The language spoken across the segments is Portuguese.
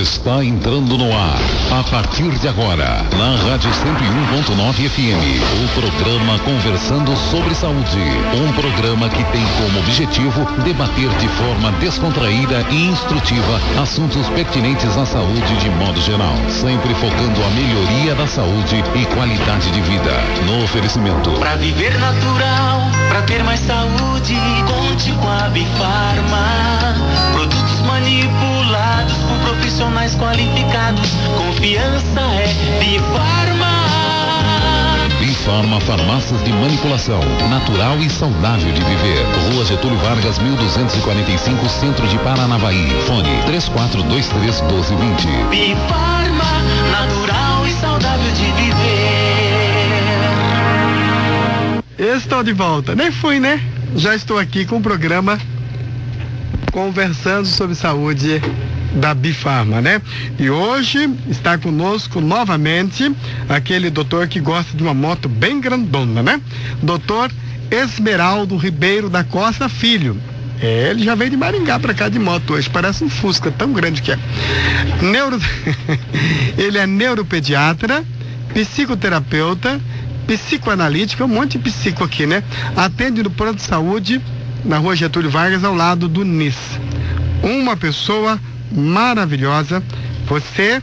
está entrando no ar. A partir de agora, na Rádio 101.9 FM, o programa Conversando sobre Saúde. Um programa que tem como objetivo debater de forma descontraída e instrutiva assuntos pertinentes à saúde de modo geral, sempre focando a melhoria da saúde e qualidade de vida. No oferecimento. Para viver natural, para ter mais saúde, conte com a Bifarma. Produtos manipulados por profissionais qualificados. Confiança é Bifarma. Bifarma Farmácias de Manipulação, natural e saudável de viver. Rua Getúlio Vargas, 1245, Centro de Paranavaí. Fone 3423-1220. Bifarma, natural e saudável de viver. Estou de volta, nem fui, né? Já estou aqui com o programa Conversando sobre Saúde da Bifarma, né? E hoje está conosco novamente aquele doutor que gosta de uma moto bem grandona, né? Doutor Esmeraldo Ribeiro da Costa Filho. Ele já veio de Maringá pra cá de moto hoje, parece um Fusca, tão grande que é. Ele é neuropediatra, psicoterapeuta, psicoanalítico, um monte de psico aqui, né? Atende no plano de saúde na Rua Getúlio Vargas, ao lado do NIS. Uma pessoa maravilhosa, você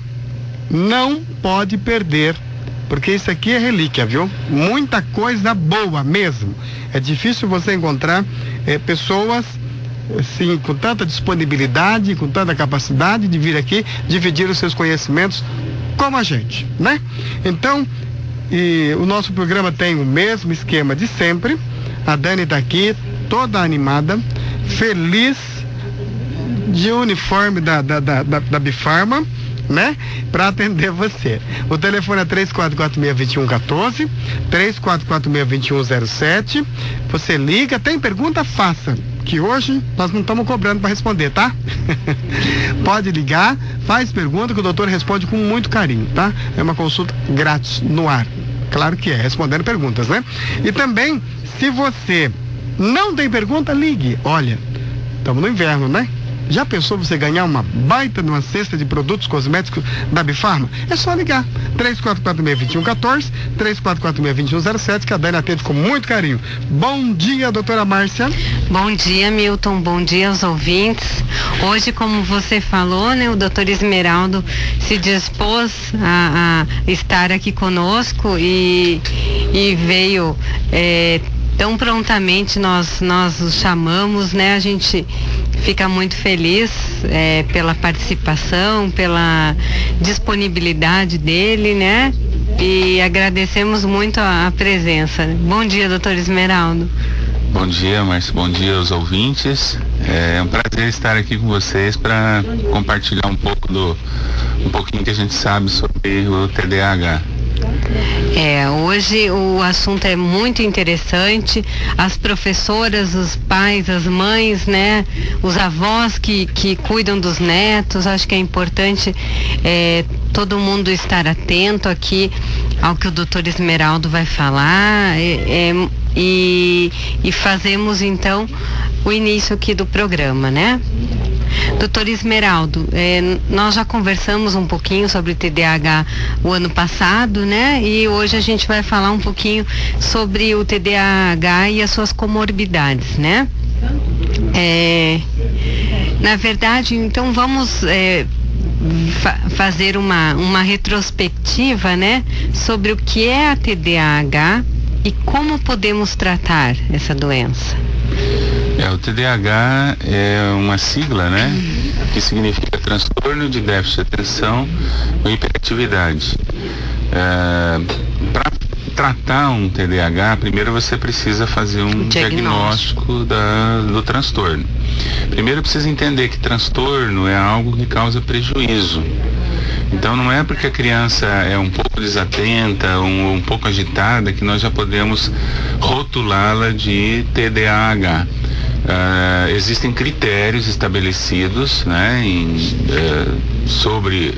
não pode perder, porque isso aqui é relíquia, viu? Muita coisa boa mesmo. É difícil você encontrar pessoas assim, com tanta disponibilidade, com tanta capacidade de vir aqui dividir os seus conhecimentos como a gente, né? Então, o nosso programa tem o mesmo esquema de sempre. A Dani está aqui, toda animada, feliz, de uniforme da Bifarma, né? Para atender você. O telefone é 3446-2114, 3446-2107. Você liga, tem pergunta, faça. Que hoje nós não estamos cobrando para responder, tá? Pode ligar, faz pergunta que o doutor responde com muito carinho, tá? É uma consulta grátis no ar. Claro que é, respondendo perguntas, né? E também, se você não tem pergunta, ligue. Olha, estamos no inverno, né? Já pensou você ganhar uma baita numa cesta de produtos cosméticos da Bifarma? É só ligar. 3446-2114, 3446-2107, que a Dani atende com muito carinho. Bom dia, doutora Márcia. Bom dia, Milton. Bom dia aos ouvintes. Hoje, como você falou, né, o doutor Esmeraldo se dispôs a estar aqui conosco e veio tão prontamente, nós o chamamos, né? A gente fica muito feliz pela participação, pela disponibilidade dele, né? E agradecemos muito a presença. Bom dia, doutor Esmeraldo. Bom dia, Márcia. Bom dia aos ouvintes. É um prazer estar aqui com vocês para compartilhar um pouquinho que a gente sabe sobre o TDAH. Hoje o assunto é muito interessante. As professoras, os pais, as mães, né? Os avós que cuidam dos netos, acho que é importante todo mundo estar atento aqui ao que o doutor Esmeraldo vai falar e fazemos então o início aqui do programa, né? Doutor Esmeraldo, nós já conversamos um pouquinho sobre TDAH o ano passado, né? E hoje a gente vai falar um pouquinho sobre o TDAH e as suas comorbidades, né? Na verdade, então vamos fazer uma retrospectiva, né? Sobre o que é a TDAH e como podemos tratar essa doença. O TDAH é uma sigla, né? Que significa transtorno de déficit de atenção ou hiperatividade. Para tratar um TDAH, primeiro você precisa fazer um diagnóstico do transtorno. Primeiro precisa entender que transtorno é algo que causa prejuízo. Então não é porque a criança é um pouco desatenta, um pouco agitada, que nós já podemos rotulá-la de TDAH. Existem critérios estabelecidos, né, sobre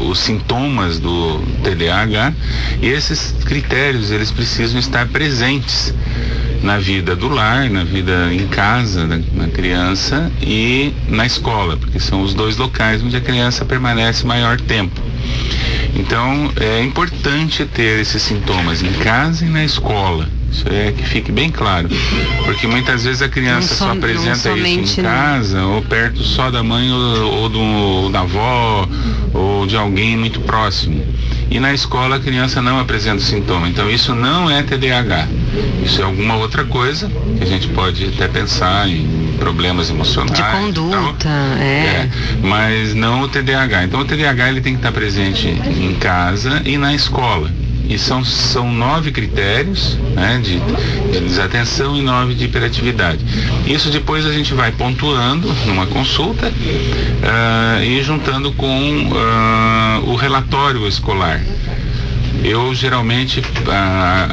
os sintomas do TDAH, e esses critérios eles precisam estar presentes. na vida do lar, na vida em casa da criança e na escola, porque são os dois locais onde a criança permanece maior tempo. Então, é importante ter esses sintomas em casa e na escola. Isso é que fique bem claro. Porque muitas vezes a criança só apresenta isso em casa, ou perto só da mãe ou da avó, ou de alguém muito próximo. E na escola a criança não apresenta sintoma. Então isso não é TDAH. Isso é alguma outra coisa que a gente pode até pensar em problemas emocionais. De conduta, mas não o TDAH. Então o TDAH ele tem que estar presente em casa e na escola. E são 9 critérios, né, de desatenção e 9 de hiperatividade. Isso depois a gente vai pontuando numa consulta e juntando com o relatório escolar. Eu geralmente,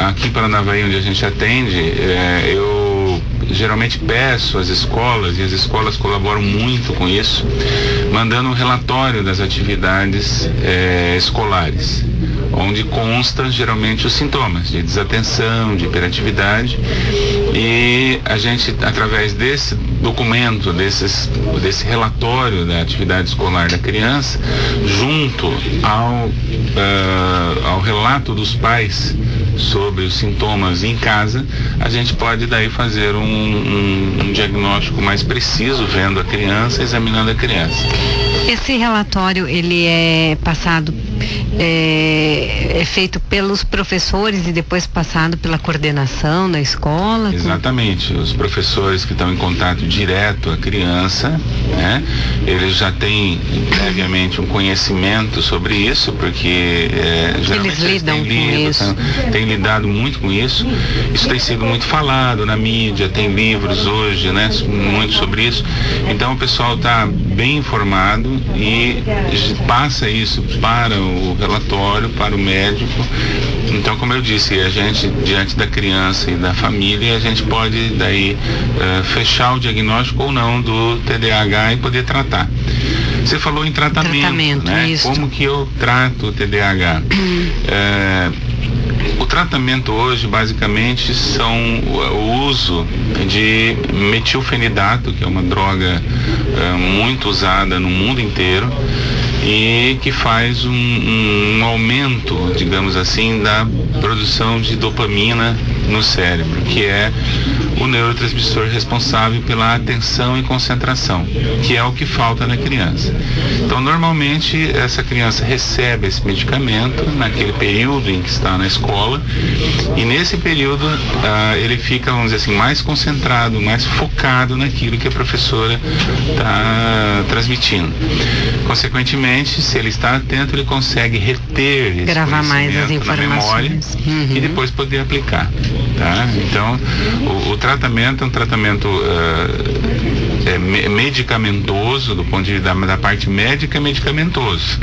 aqui em Paranavaí, onde a gente atende, eu geralmente peço às escolas, e as escolas colaboram muito com isso, mandando um relatório das atividades escolares, onde constam geralmente os sintomas de desatenção, de hiperatividade, e a gente, através desse documento, desse relatório da atividade escolar da criança, junto ao relato dos pais sobre os sintomas em casa, a gente pode daí fazer um diagnóstico mais preciso, vendo a criança, examinando a criança. Esse relatório, ele é passado, é feito pelos professores e depois passado pela coordenação da escola? Exatamente. Os professores que estão em contato direto com a criança, né, eles já têm previamente um conhecimento sobre isso, porque geralmente eles têm lidado muito com isso. Isso tem sido muito falado na mídia, tem livros hoje, né, muito sobre isso. Então o pessoal está bem informado e passa isso para o relatório, para o médico. Então, como eu disse, a gente, diante da criança e da família, a gente pode daí fechar o diagnóstico ou não do TDAH e poder tratar. Você falou em tratamento, né? Isso. Como que eu trato o TDAH? O tratamento hoje, basicamente, são o uso de metilfenidato, que é uma droga muito usada no mundo inteiro e que faz um aumento, digamos assim, da produção de dopamina no cérebro, que é o neurotransmissor responsável pela atenção e concentração, que é o que falta na criança. Então, normalmente, essa criança recebe esse medicamento naquele período em que está na escola, e nesse período ele fica, vamos dizer assim, mais concentrado, mais focado naquilo que a professora está transmitindo. Consequentemente, se ele está atento, ele consegue reter esse gravar mais as informações na memória e depois poder aplicar, tá? Então, o tratamento é um tratamento medicamentoso, do ponto de vista da parte médica, é medicamentoso.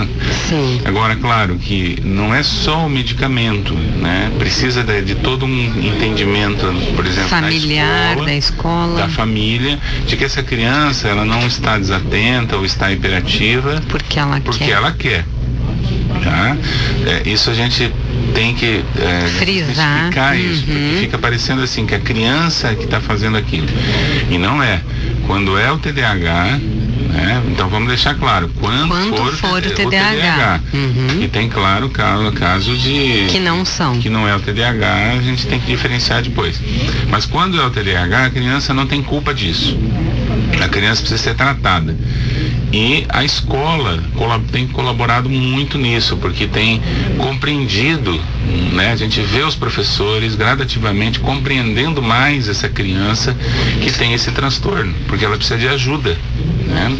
Sim. Agora, claro que não é só o medicamento, né? Precisa de todo um entendimento, por exemplo, familiar, da escola, da família, de que essa criança, ela não está desatenta ou está hiperativa porque ela quer. Tá? Isso a gente tem que explicar isso, porque fica parecendo assim que a criança que está fazendo aquilo, e não é. Quando é o TDAH, né? Então vamos deixar claro, quando for o TDAH, e tem claro caso de que não são, que não é o TDAH, a gente tem que diferenciar depois. Mas quando é o TDAH, a criança não tem culpa disso. A criança precisa ser tratada. E a escola tem colaborado muito nisso, porque tem compreendido, né? A gente vê os professores gradativamente compreendendo mais essa criança que tem esse transtorno, porque ela precisa de ajuda, né?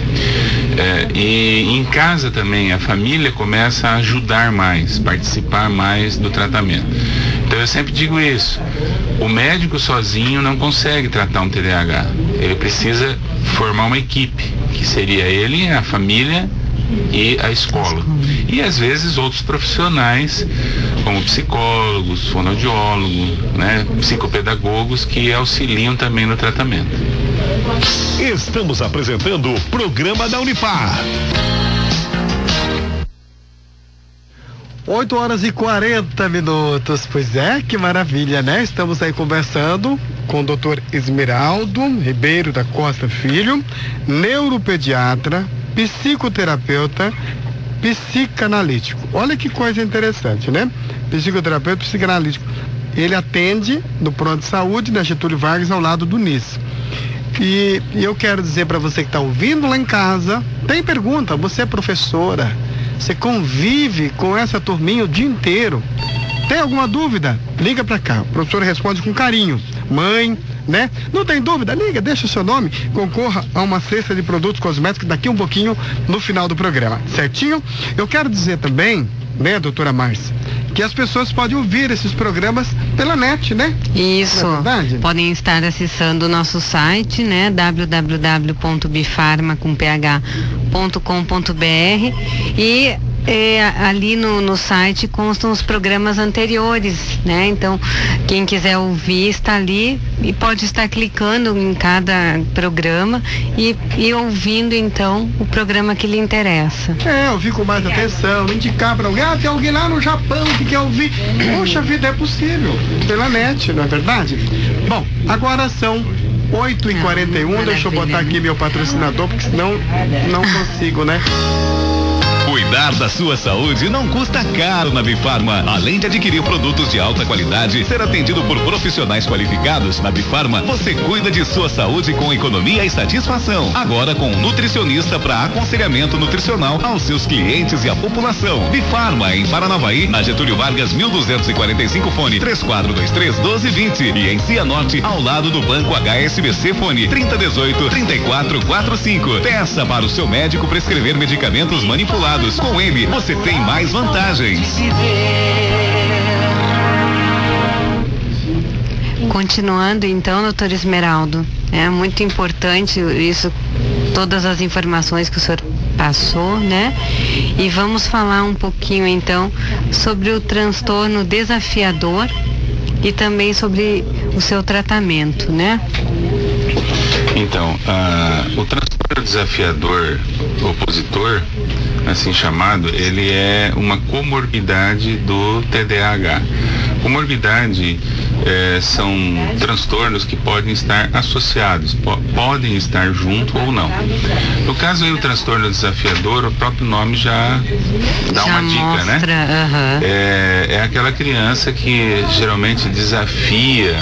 E em casa também a família começa a ajudar mais, participar mais do tratamento. Então eu sempre digo isso, o médico sozinho não consegue tratar um TDAH, ele precisa formar uma equipe, que seria ele, a família e a escola. E às vezes outros profissionais, como psicólogos, fonoaudiólogos, né, psicopedagogos, que auxiliam também no tratamento. Estamos apresentando o programa da Unipar. 8 horas e 40 minutos. Pois é, que maravilha, né? Estamos aí conversando com o Dr. Esmeraldo Ribeiro da Costa Filho, neuropediatra, psicoterapeuta, psicanalítico. Olha que coisa interessante, né? Psicoterapeuta, psicanalítico. Ele atende no Pronto de Saúde, na Getúlio Vargas, ao lado do NIS. E eu quero dizer para você que está ouvindo lá em casa, tem pergunta, você é professora, você convive com essa turminha o dia inteiro, tem alguma dúvida? Liga para cá, o professor responde com carinho. Mãe, né? Não tem dúvida? Liga, deixa o seu nome, concorra a uma cesta de produtos cosméticos daqui um pouquinho no final do programa, certinho? Eu quero dizer também, né, doutora Márcia, que as pessoas podem ouvir esses programas pela net, né? Isso. Não é verdade? Podem estar acessando o nosso site, né? www.bifarma.com.br e ali no site constam os programas anteriores, né? Então, quem quiser ouvir está ali e pode estar clicando em cada programa e ouvindo, então, o programa que lhe interessa. Ouvir com mais atenção, indicar para alguém, tem alguém lá no Japão que quer ouvir. Poxa vida, é possível, pela net, não é verdade? Bom, agora são 8h41, deixa eu botar aqui meu patrocinador, porque senão não consigo, né? Cuidar da sua saúde não custa caro na Bifarma. Além de adquirir produtos de alta qualidade, ser atendido por profissionais qualificados, na Bifarma você cuida de sua saúde com economia e satisfação. Agora com um nutricionista para aconselhamento nutricional aos seus clientes e à população. Bifarma em Paranavaí, na Getúlio Vargas 1245, fone 3423-1220 e em Cianorte, ao lado do Banco HSBC, fone 3018-3445. Peça para o seu médico prescrever medicamentos manipulados. Com ele, você tem mais vantagens. Continuando então, doutor Esmeraldo, é muito importante isso, todas as informações que o senhor passou, né? E vamos falar um pouquinho então sobre o transtorno desafiador e também sobre o seu tratamento, né? Então, o transtorno desafiador opositor, assim chamado, ele é uma comorbidade do TDAH. Comorbidade são transtornos que podem estar associados, podem estar junto ou não. No caso aí, o transtorno desafiador, o próprio nome já dá uma dica, né? É aquela criança que geralmente desafia,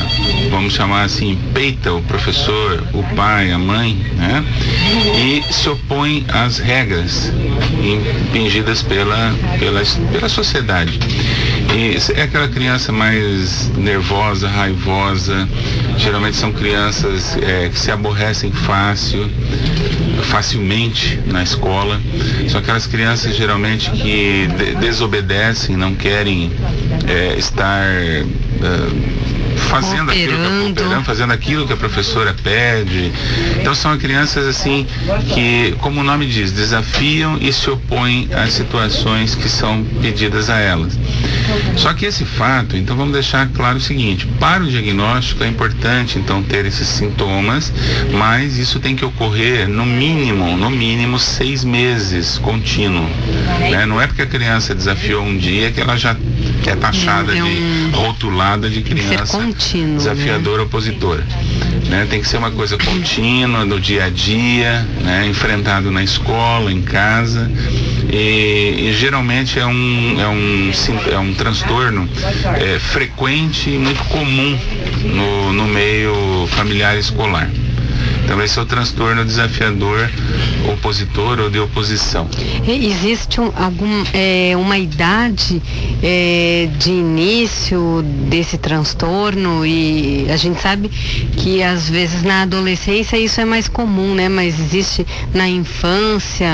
vamos chamar assim, peita o professor, o pai, a mãe, né? E se opõe às regras impingidas pela sociedade. E é aquela criança mais nervosa, raivosa, geralmente são crianças que se aborrecem facilmente na escola, são aquelas crianças geralmente que desobedecem, não querem estar fazendo aquilo que a professora pede. Então são crianças assim que, como o nome diz, desafiam e se opõem às situações que são pedidas a elas. Só que esse fato, então vamos deixar claro o seguinte: para o diagnóstico é importante então ter esses sintomas, mas isso tem que ocorrer no mínimo 6 meses contínuo, né? Não é porque a criança desafiou um dia que ela já é taxada rotulada de criança contínuo, desafiadora, né? Opositora, né? Tem que ser uma coisa contínua, no dia a dia, né? Enfrentado na escola, em casa, e geralmente é um transtorno frequente e muito comum no meio familiar escolar. Então esse é o transtorno desafiador opositor ou de oposição. Existe uma idade de início desse transtorno? E a gente sabe que às vezes na adolescência isso é mais comum, né? Mas existe na infância?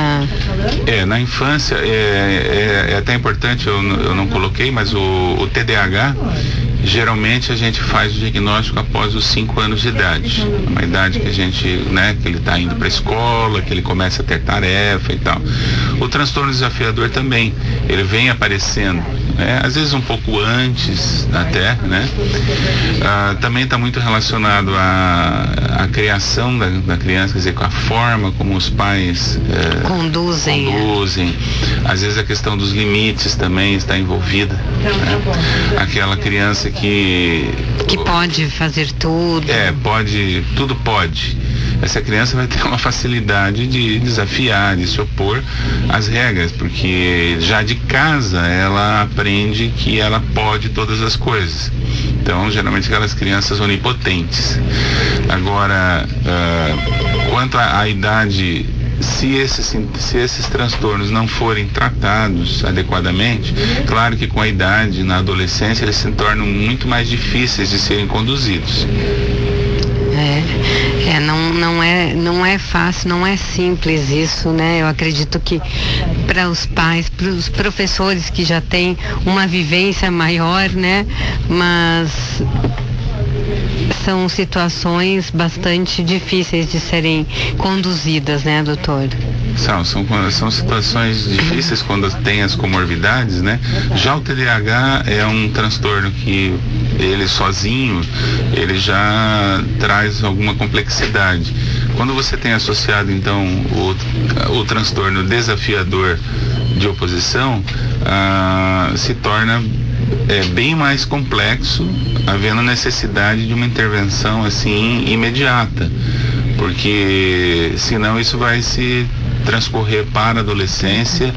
Na infância é até importante, eu não coloquei, mas o TDAH, geralmente a gente faz o diagnóstico após os 5 anos de idade. Uma idade que a gente, né, que ele está indo para a escola, que ele começa a ter tarefa e tal. O transtorno desafiador também, ele vem aparecendo né? Às vezes um pouco antes até, né? Também está muito relacionado à criação da criança, quer dizer, com a forma como os pais conduzem. Às vezes a questão dos limites também está envolvida, né? Aquela criança que pode fazer tudo. Tudo pode. Essa criança vai ter uma facilidade de desafiar, de se opor às regras, porque já de casa ela aprende que ela pode todas as coisas. Então, geralmente aquelas crianças onipotentes. Agora, quanto à idade, se esses transtornos não forem tratados adequadamente, claro que com a idade, na adolescência, eles se tornam muito mais difíceis de serem conduzidos. Não é fácil, não é simples isso, né? Eu acredito que para os pais, para os professores que já têm uma vivência maior, né? Mas são situações bastante difíceis de serem conduzidas, né, doutor? São situações difíceis quando tem as comorbidades, né? Já o TDAH é um transtorno que ele sozinho, ele já traz alguma complexidade. Quando você tem associado, então, o transtorno desafiador de oposição, se torna bem mais complexo, havendo necessidade de uma intervenção assim imediata, porque senão isso vai se transcorrer para a adolescência,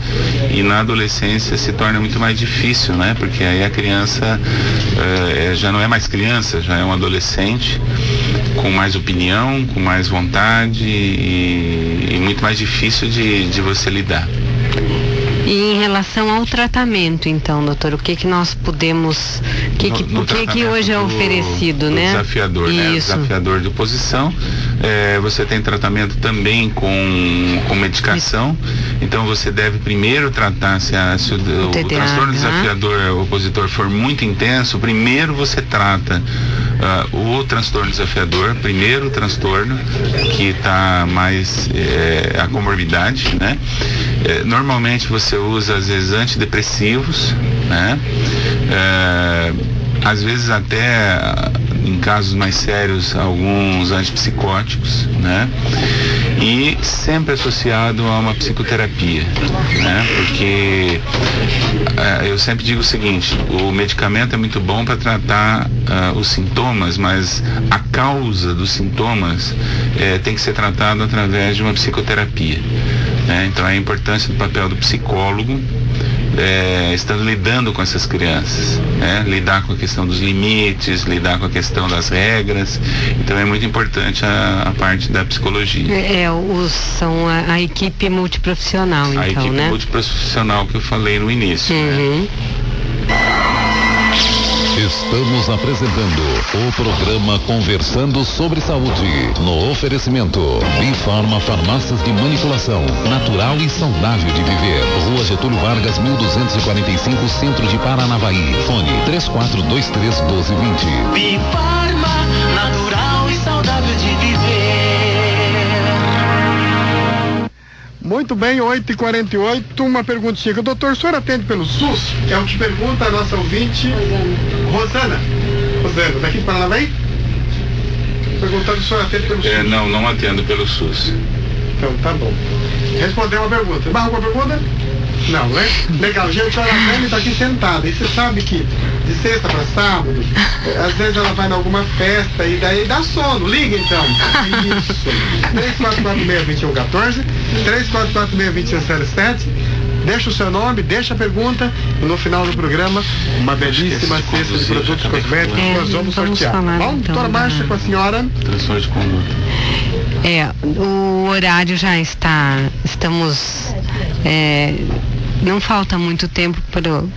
e na adolescência se torna muito mais difícil, né? Porque aí a criança já não é mais criança, já é um adolescente com mais opinião, com mais vontade e muito mais difícil de você lidar. E em relação ao tratamento, então, doutor, o que nós podemos, o que hoje é oferecido, né? Desafiador, né? Desafiador de oposição. Você tem tratamento também com medicação. Então você deve primeiro tratar, se o transtorno desafiador opositor for muito intenso, primeiro você trata o transtorno desafiador, primeiro o transtorno que está mais a comorbidade, né? Normalmente você usa às vezes antidepressivos, né? Às vezes até em casos mais sérios alguns antipsicóticos, né? E sempre associado a uma psicoterapia, né? Porque eu sempre digo o seguinte: o medicamento é muito bom para tratar os sintomas, mas a causa dos sintomas tem que ser tratado através de uma psicoterapia, né? Então a importância do papel do psicólogo estando lidando com essas crianças, né? Lidar com a questão dos limites, lidar com a questão das regras. Então é muito importante a parte da psicologia. São a equipe multiprofissional, então, né? A equipe multiprofissional que eu falei no início, né? Estamos apresentando o programa Conversando sobre Saúde, no oferecimento Bifarma Farmácias de Manipulação, natural e saudável de viver. Rua Getúlio Vargas, 1245, Centro de Paranavaí. Fone 3423-1220. Bifarma, natural e saudável de viver. Muito bem, 8h48, uma perguntinha. Doutor, o senhor atende pelo SUS? É o que pergunta a nossa ouvinte, Rosana, daqui de Paranavaí? Perguntando se o senhor atende pelo SUS. Não atendo pelo SUS. Então, tá bom. Respondeu uma pergunta. Mais alguma pergunta? Não, né? Legal, gente, olha, a Dani tá aqui sentada. E você sabe que de sexta para sábado, às vezes ela vai em alguma festa e daí dá sono. Liga então. Isso. 3446-2114, 3446-2107. Deixa o seu nome, deixa a pergunta e no final do programa, uma belíssima cesta de produtos cosméticos que nós vamos sortear. Bom, doutora Márcia, com a senhora. Transtorno de conduta. O horário já estamos não falta muito tempo para o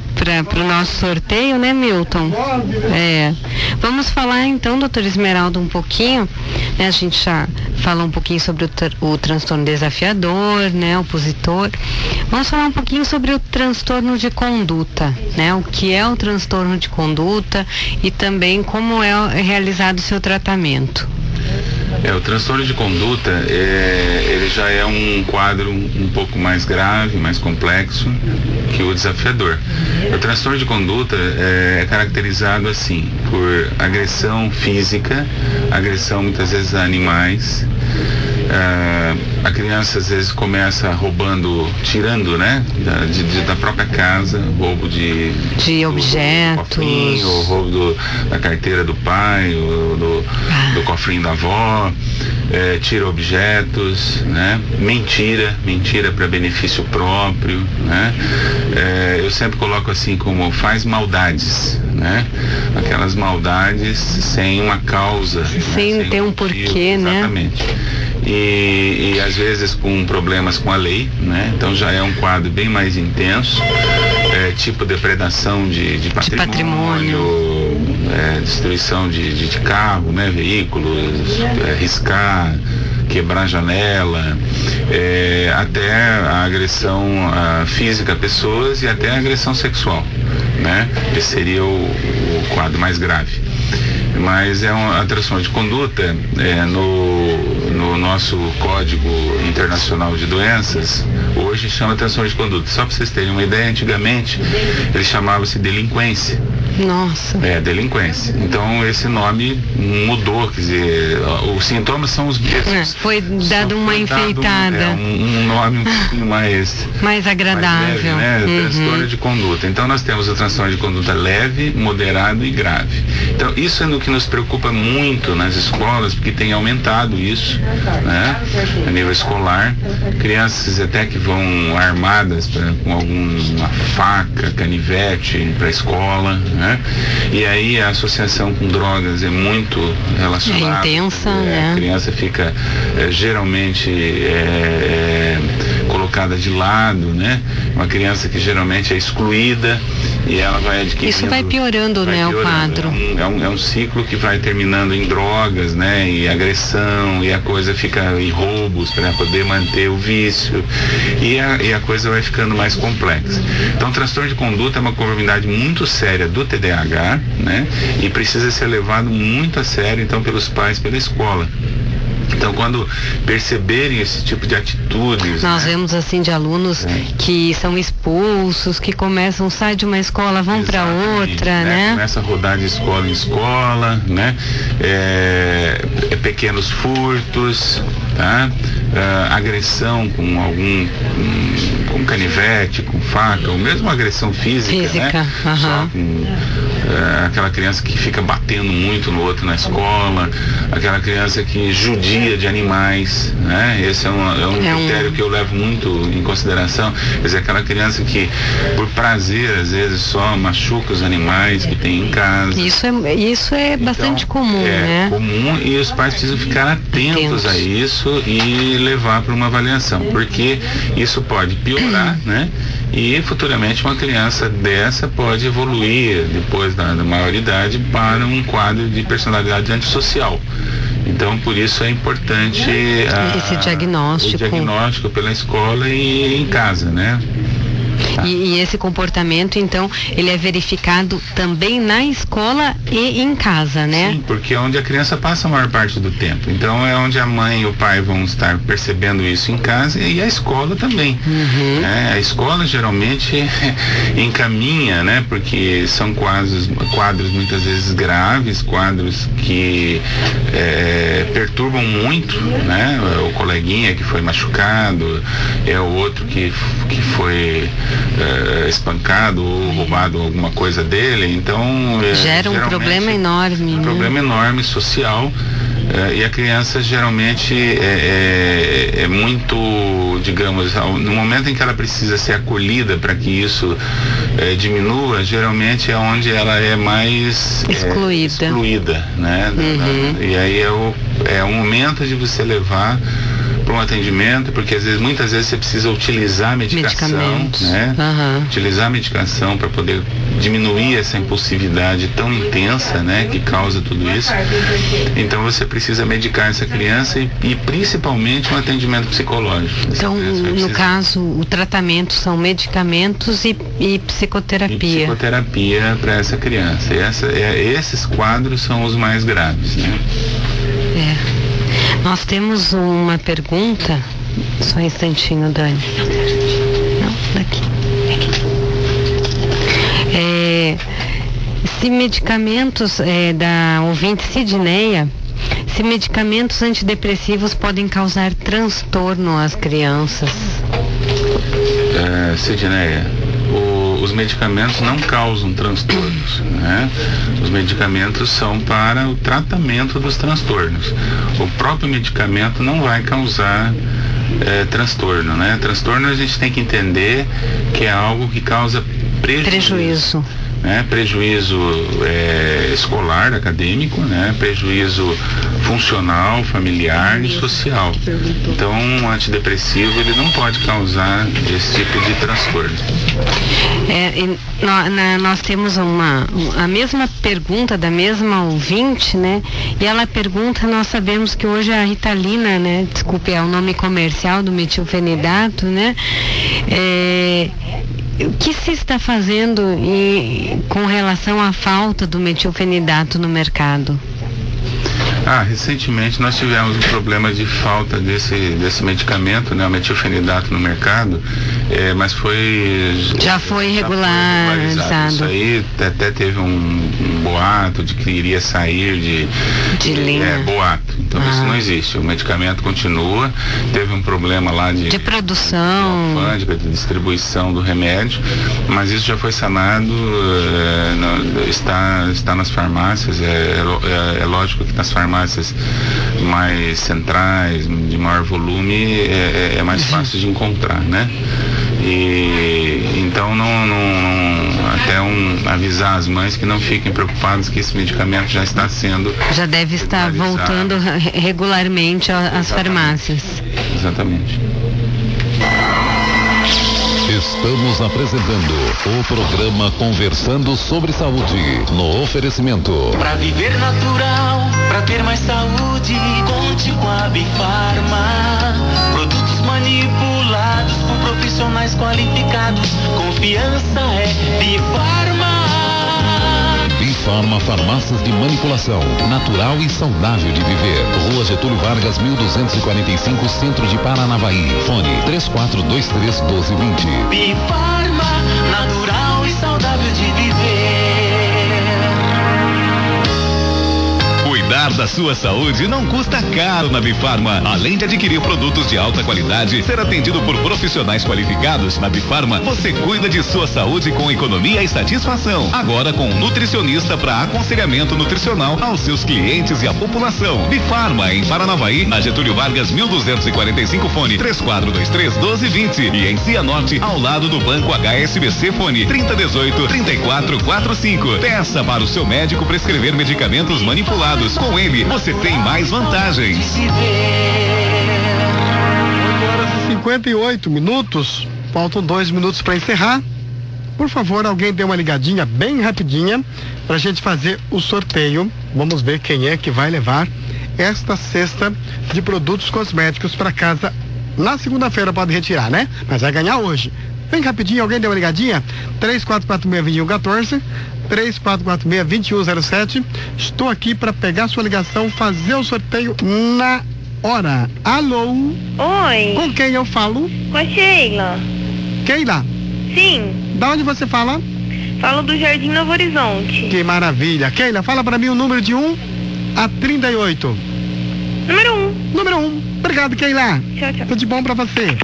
nosso sorteio, né, Milton? Vamos falar então, doutora Esmeralda, um pouquinho, né? A gente já falou um pouquinho sobre o transtorno desafiador, né, opositor. Vamos falar um pouquinho sobre o transtorno de conduta, né? O que é o transtorno de conduta e também como é realizado o seu tratamento. O transtorno de conduta, ele já é um quadro um pouco mais grave, mais complexo que o desafiador. O transtorno de conduta é caracterizado assim, por agressão física, agressão muitas vezes a animais. A criança às vezes começa roubando, tirando, né, da própria casa, roubo de objetos, do cofrinho, ou roubo da carteira do pai, do cofrinho da avó, tira objetos, né, mentira para benefício próprio, né, eu sempre coloco assim como faz maldades, né, aquelas maldades sem uma causa, sem ter um porquê, né? Exatamente. E às vezes com problemas com a lei, né? Então já é um quadro bem mais intenso, tipo depredação de patrimônio, destruição de carro, né? Veículos, riscar, quebrar janela, até a agressão física a pessoas e até a agressão sexual, né? Esse seria o quadro mais grave. Mas a transtorno de conduta, no nosso Código Internacional de Doenças, hoje chama transtorno de conduta. Só para vocês terem uma ideia, antigamente ele chamava-se delinquência. Nossa. Delinquência. Então esse nome mudou, quer dizer, os sintomas são os mesmos. Foi dado uma enfeitada. Um nome um pouquinho mais agradável. Mais leve, né? Transtorno de conduta. Então nós temos o transtorno de conduta leve, moderado e grave. Então isso é no que nos preocupa muito nas escolas, porque tem aumentado isso, né? A nível escolar. Crianças até que vão armadas com alguma faca, canivete para a escola, né? E aí a associação com drogas é muito relacionada. É intensa, né? A criança fica geralmente colocada de lado, né? Uma criança que geralmente é excluída e ela vai adquirindo... Isso vai piorando, né, o quadro. É um ciclo que vai terminando em drogas, né? E agressão, e a coisa fica em roubos para poder manter o vício, e a coisa vai ficando mais complexa. Então, o transtorno de conduta é uma comorbidade muito séria do TDAH, né? E precisa ser levado muito a sério, então, pelos pais, pela escola. Então, quando perceberem esse tipo de atitudes... Nós vemos, assim, de alunos que são expulsos, que começam, saem de uma escola, vão para outra, né? Começa a rodar de escola em escola, né? Pequenos furtos, tá? Agressão com canivete, com faca, ou mesmo agressão física, né? Só com aquela criança que fica batendo muito no outro na escola, aquela criança que judia de animais, né? Esse é um critério que eu levo muito em consideração. Quer dizer, aquela criança que por prazer às vezes só machuca os animais que tem em casa. Isso é bastante comum, né? É comum, e os pais precisam ficar atentos a isso e levar para uma avaliação, porque isso pode piorar, né? E futuramente uma criança dessa pode evoluir depois da maioridade para um quadro de personalidade antissocial. Então, por isso é importante esse diagnóstico. O diagnóstico pela escola e em casa, né? E esse comportamento, então, ele é verificado também na escola e em casa, né? Sim, porque é onde a criança passa a maior parte do tempo. Então, é onde a mãe e o pai vão estar percebendo isso em casa, e a escola também. A escola geralmente encaminha, né? Porque são quadros muitas vezes graves, quadros que perturbam muito, né? O coleguinha que foi machucado, é o outro que foi espancado ou roubado alguma coisa dele, então gera um problema enorme, um problema enorme social, e a criança geralmente é muito, digamos, no momento em que ela precisa ser acolhida para que isso diminua, geralmente é onde ela é mais excluída, né? E aí é o momento de você levar para um atendimento, porque muitas vezes você precisa utilizar medicação, né? Utilizar a medicação para poder diminuir essa impulsividade tão intensa, né? Que causa tudo isso. Então você precisa medicar essa criança e principalmente um atendimento psicológico. Então, no caso, o tratamento são medicamentos e psicoterapia. E psicoterapia para essa criança. Esses quadros são os mais graves, né? Nós temos uma pergunta, só um instantinho, Dani. Não, daqui. Se medicamentos, da ouvinte Sidneia, se medicamentos antidepressivos podem causar transtorno às crianças? Sidneia, os medicamentos não causam transtornos, né? Os medicamentos são para o tratamento dos transtornos. O próprio medicamento não vai causar transtorno, né? Transtorno a gente tem que entender que é algo que causa prejuízo. Né? Prejuízo escolar, acadêmico, né? Prejuízo funcional, familiar e social. Então, um antidepressivo ele não pode causar esse tipo de transtorno. Nós temos a mesma pergunta da mesma ouvinte, né? E ela pergunta, nós sabemos que hoje a Ritalina, né? Desculpe, é o nome comercial do metilfenidato, né? O que se está fazendo com relação à falta do metilfenidato no mercado? Recentemente nós tivemos um problema de falta desse medicamento, né, o metilfenidato no mercado, mas já foi regularizado. Isso aí até teve um boato de que iria sair de linha. Boato. Então isso não existe. O medicamento continua. Teve um problema lá de produção, de alfândega, de distribuição do remédio, mas isso já foi sanado. Está nas farmácias. É lógico que nas farmácias mais centrais, de maior volume, é mais fácil de encontrar, né? E então avisar as mães que não fiquem preocupadas, que esse medicamento já deve estar voltando regularmente às farmácias. Exatamente. Estamos apresentando o programa Conversando sobre Saúde, no oferecimento. Pra viver natural, pra ter mais saúde, conte com a Bifarma. Produtos manipulados por profissionais qualificados. Confiança é Bifarma. Bifarma Farmácias de Manipulação, natural e saudável de viver. Rua Getúlio Vargas, 1245, Centro de Paranavaí. Fone 3423-1220. Bifarma, natural e saudável de viver. Cuidar da sua saúde não custa caro na Bifarma. Além de adquirir produtos de alta qualidade, ser atendido por profissionais qualificados, na Bifarma você cuida de sua saúde com economia e satisfação. Agora com um nutricionista para aconselhamento nutricional aos seus clientes e à população. Bifarma em Paranavaí, na Getúlio Vargas 1245, fone 3423-1220, e em Cianorte, ao lado do Banco HSBC, fone 3018-3445. Peça para o seu médico prescrever medicamentos manipulados. Com ele, você tem mais vantagens. 8h58, faltam 2 minutos para encerrar. Por favor, alguém dê uma ligadinha bem rapidinha para a gente fazer o sorteio. Vamos ver quem é que vai levar esta cesta de produtos cosméticos para casa. Na segunda-feira pode retirar, né? Mas vai ganhar hoje. Bem rapidinho, alguém deu uma ligadinha? 3446-2114, 3446-2107. Estou aqui para pegar sua ligação, fazer o sorteio na hora. Alô? Oi. Com quem eu falo? Com a Sheila. Keila? Sim. Da onde você fala? Falo do Jardim Novo Horizonte. Que maravilha. Keila, fala para mim o número de 1 a 38. Número 1. Número 1. Obrigado, Keila. Tchau, tchau. Tudo de bom para você.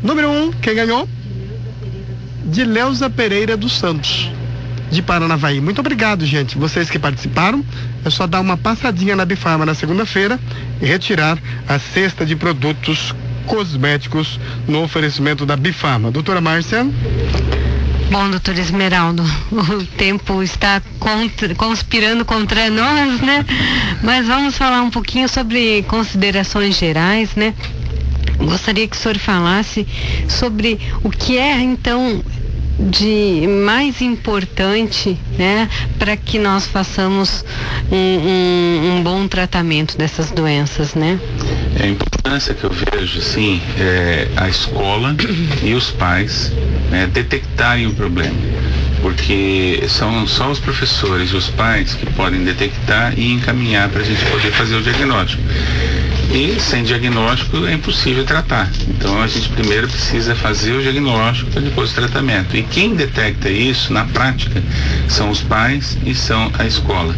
Número 1, quem ganhou? Dileuza Pereira dos Santos, de Paranavaí. Muito obrigado, gente. Vocês que participaram, é só dar uma passadinha na Bifarma na segunda-feira e retirar a cesta de produtos cosméticos no oferecimento da Bifarma. Doutora Márcia? Bom, doutor Esmeraldo, o tempo está conspirando contra nós, né? Mas vamos falar um pouquinho sobre considerações gerais, né? Gostaria que o senhor falasse sobre o que é, então, de mais importante, né, para que nós façamos um bom tratamento dessas doenças, né? A importância que eu vejo, sim, é a escola e os pais, né, detectarem o problema. porque são só os professores e os pais que podem detectar e encaminhar para a gente poder fazer o diagnóstico. E sem diagnóstico é impossível tratar. Então a gente primeiro precisa fazer o diagnóstico para depois o tratamento. E quem detecta isso na prática são os pais e são a escola.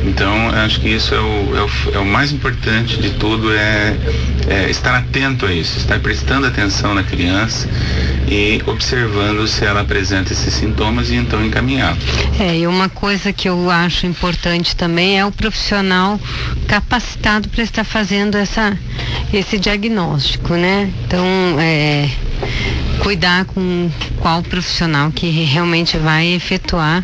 Então acho que isso é o mais importante de tudo, é estar atento a isso, estar prestando atenção na criança e observando se ela apresenta esses sintomas e então encaminhá-la. E uma coisa que eu acho importante também é o profissional capacitado para estar fazendo esse diagnóstico, né? Então, cuidar com qual profissional que realmente vai efetuar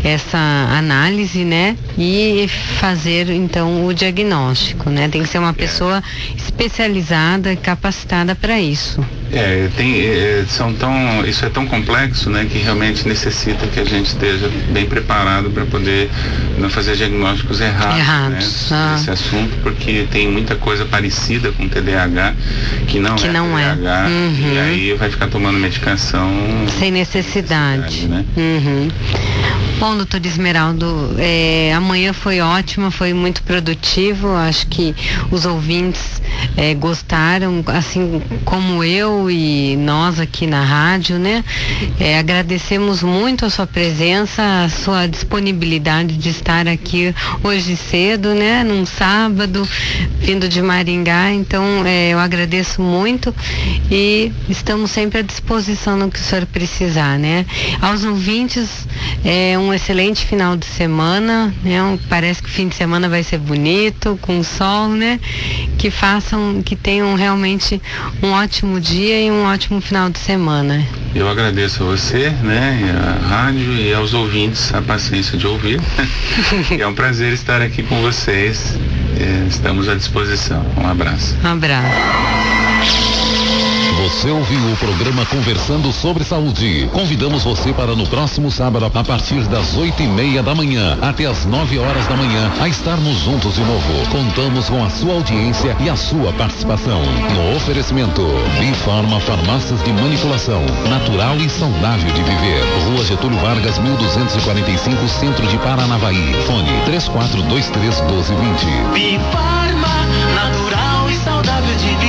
essa análise, né? E fazer então o diagnóstico, né? Tem que ser uma pessoa especializada e capacitada para isso. Isso é tão complexo, né, que realmente necessita que a gente esteja bem preparado para poder não fazer diagnósticos errados. Né, nesse assunto, porque tem muita coisa parecida com TDAH que não é TDAH, e aí vai ficar tomando medicação sem necessidade, né? Bom, doutor Esmeraldo, amanhã foi ótima, foi muito produtivo, acho que os ouvintes gostaram, assim como eu e nós aqui na rádio, né? Agradecemos muito a sua presença, a sua disponibilidade de estar aqui hoje cedo, né? Num sábado, vindo de Maringá, então eu agradeço muito e estamos sempre à disposição no que o senhor precisar, né? Aos ouvintes, um excelente final de semana, né? Parece que o fim de semana vai ser bonito, com sol, né? Que tenham realmente um ótimo dia e um ótimo final de semana. Eu agradeço a você, né? E a rádio e aos ouvintes a paciência de ouvir. E é um prazer estar aqui com vocês. Estamos à disposição. Um abraço. Um abraço. Você ouviu o programa Conversando sobre Saúde. Convidamos você para no próximo sábado, a partir das 8:30 da manhã até as 9 horas da manhã, a estarmos juntos de novo. Contamos com a sua audiência e a sua participação. No oferecimento, Bifarma Farmácias de Manipulação, natural e saudável de viver. Rua Getúlio Vargas, 1245, Centro de Paranavaí. Fone 3423-1220. Bifarma, natural e saudável de viver.